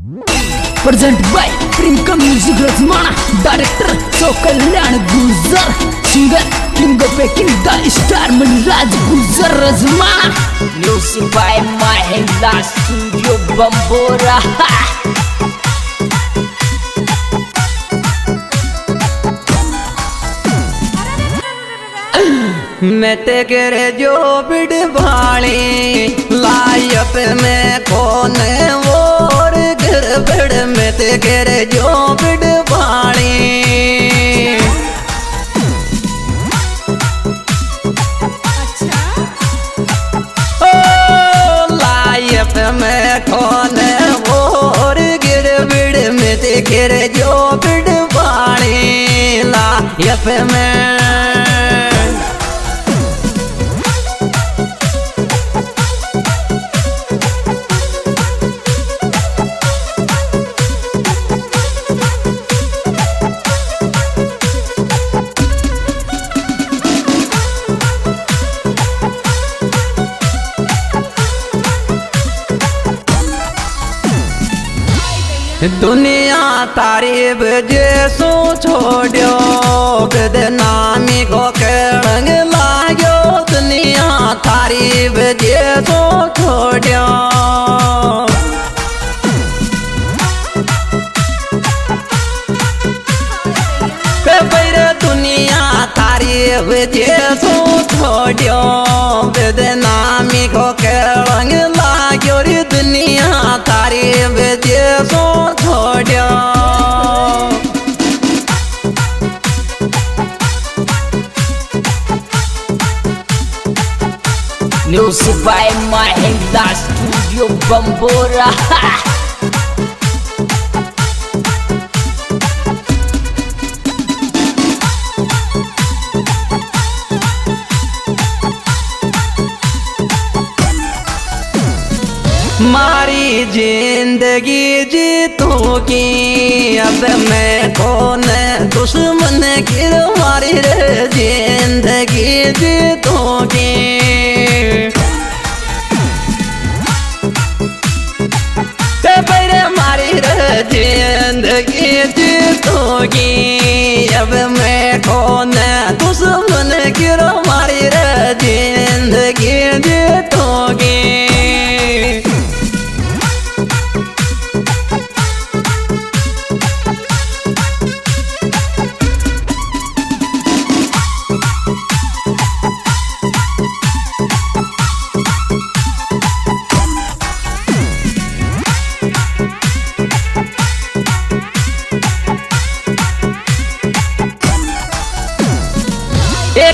Present by Priyanka music रजमाना, director so कल्याण गुजर, singer king पे king the star Manraj गुजर रजमाना, music by महिला स्टूडियो बम्बोरा। मैं ते करे जो बिड भाली लाइफ में कौन और घर बिड़ में ते करे जो बिड भाली लाइफ में कौन और गिर बिड़ में ते करे जो बिड भाली लाइफ में दुनिया तारीफ जैसो छोड़ो बदनामी को कलंग लागो, दुनिया तारीफ जैसो छोड़ो दुनिया तारीफ जैसो छोड़ो बदनामी को कलंग लागो रे, दुनिया तारीफ जैसो छोड़ो म्यूजिक बाय महिला स्टूडियो बम्बोरा। मारी जिंदगी जीतूंगी अब मैं कौन दुश्मन गिर मारी रे जिंदगी जीतूंगी तेरे मारी रे जिंदगी जीतूंगी अब मैं कौन दुश्मन गिर मारी रे जिंदगी जीतूंगी।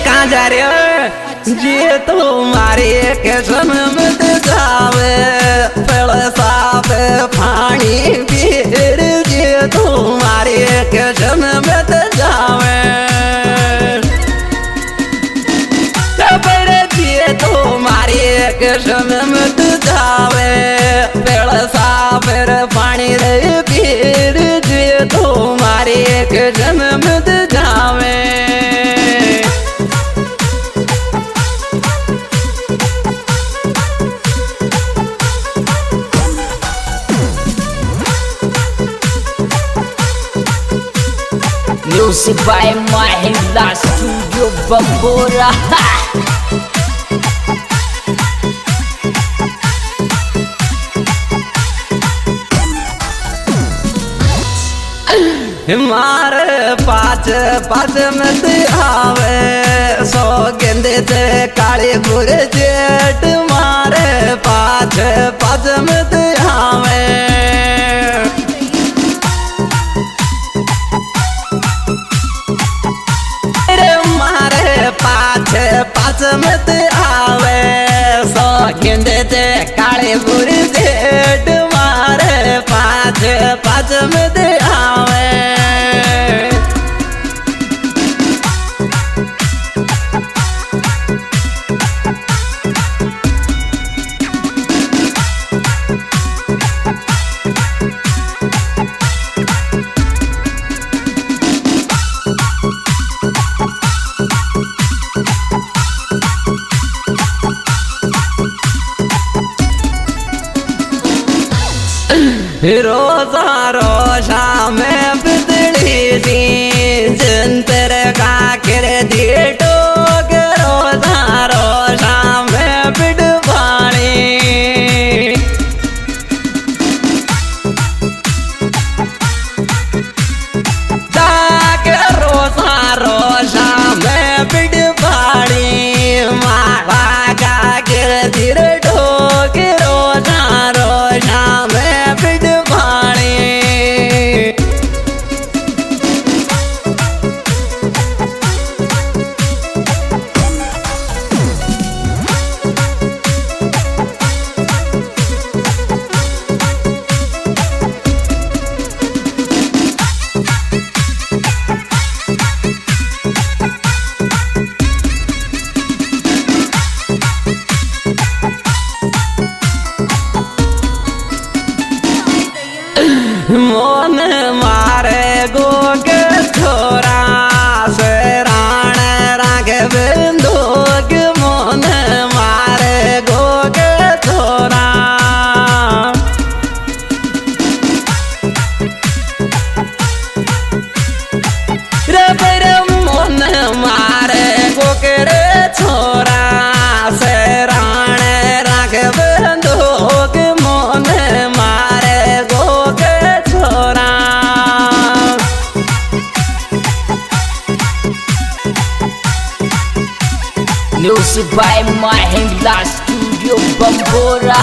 कहाँ जा रहे हो जी तुम्हारी कसम मत जावे पेड़ साफ पानी पीर जी तुम्हारी कसम मत जावे जी तुम्हारी कसम मत जावे पेड़ साफ पानी रे पीर जी तुम्हारी कसम मत जावे। म्यूजिक बाय महिला स्टूडियो बम्बोरा। मारे पाँच पाँच मत आवे सो गेंदे से काले बुरे जेठ मारे पाँच पाँच मत आवे पाँच मत आवे सो गेंदे से काले बुरे जेठ मारे पाँच पाँच मत आवे। रोजा रोशा में बिजली दी जंतर का कर दी टोक रोजा रोशा में बिडवाणी जाग रोजा रोशा में बिडवाणी मारा का कर दी टोक रोजा रोशा में बिडवाणी मोन मारे गोग छोरा सराण राघव दोग मोन मारे गोग छोरा रबर मोन मारे गोगर छोरा सराण राघव दोग मोन मारे गोग छोरा Music by Mahindra Studio Bambora.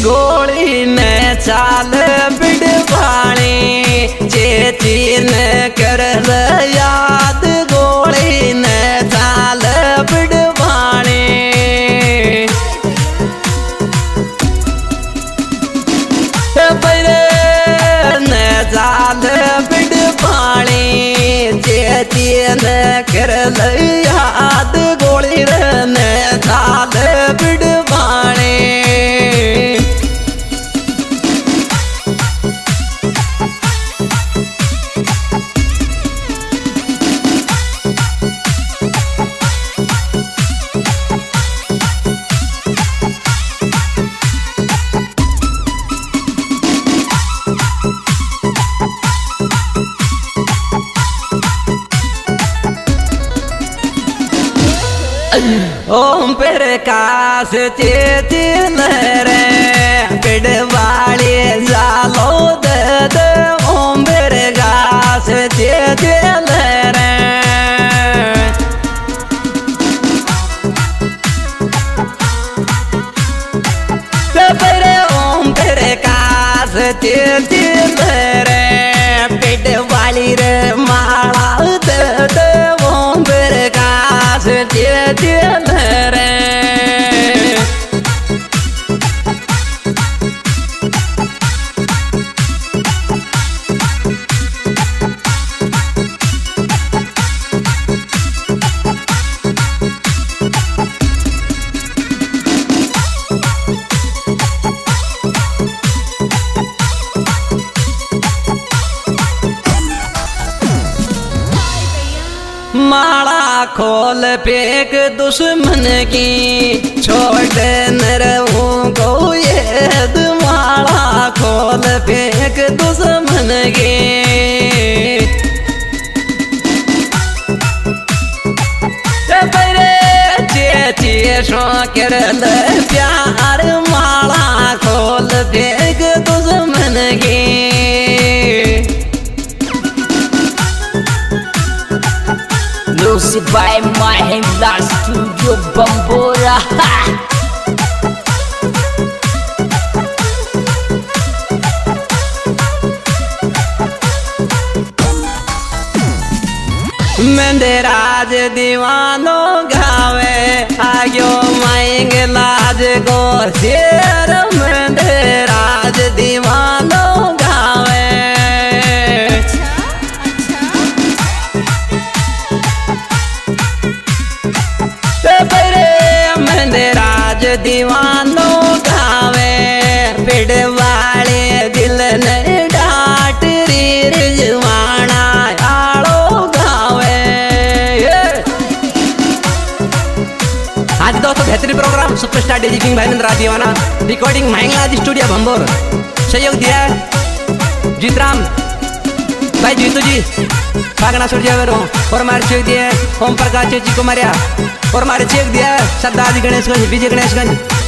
गोली ने चाल बिडवाणी चेती ने कर याद गोली ने चाल बिडवाणी ने चाल बिडवाणी चेती ने कर याद गोली ने चाल बिडवाणी ओम प्रकाश चेती रे बिडवाड़ी जालो दद ओम प्रकाश चेती रे ओम प्रकाश चेती रे बिडवाड़ी रे माला दद ओम प्रकाश चेती रे माला खोल फेंक दुश्मन की छोड़ न रहूं को ये माला खोल फेंक दुश्मन की कर प्यार माला खोल फेंक दुश्मन की Music by Mahindra Studio Bambora. Mandraj दीवानो गावे आयो मांग लाज को शेर मंदराज दीवानो गावे मंदराज दीवानो गावे पिड़वाले दिल ने डाट री रिजवाना आड़ो गावे आज दोस्तों बेहतरीन प्रोग्राम सुपरस्टार डीजे किंग भाई राज दीवाना रिकॉर्डिंग महंगलाज स्टूडियो भंबोर सहयोग दिया है जीतराम भाई जीतू जी फागना सूर्य और मारे सहयोग दिया ओम प्रकाश जी को मारिया और मारे चेक दिया सरदार जी गणेशगंज विजय गणेशगंज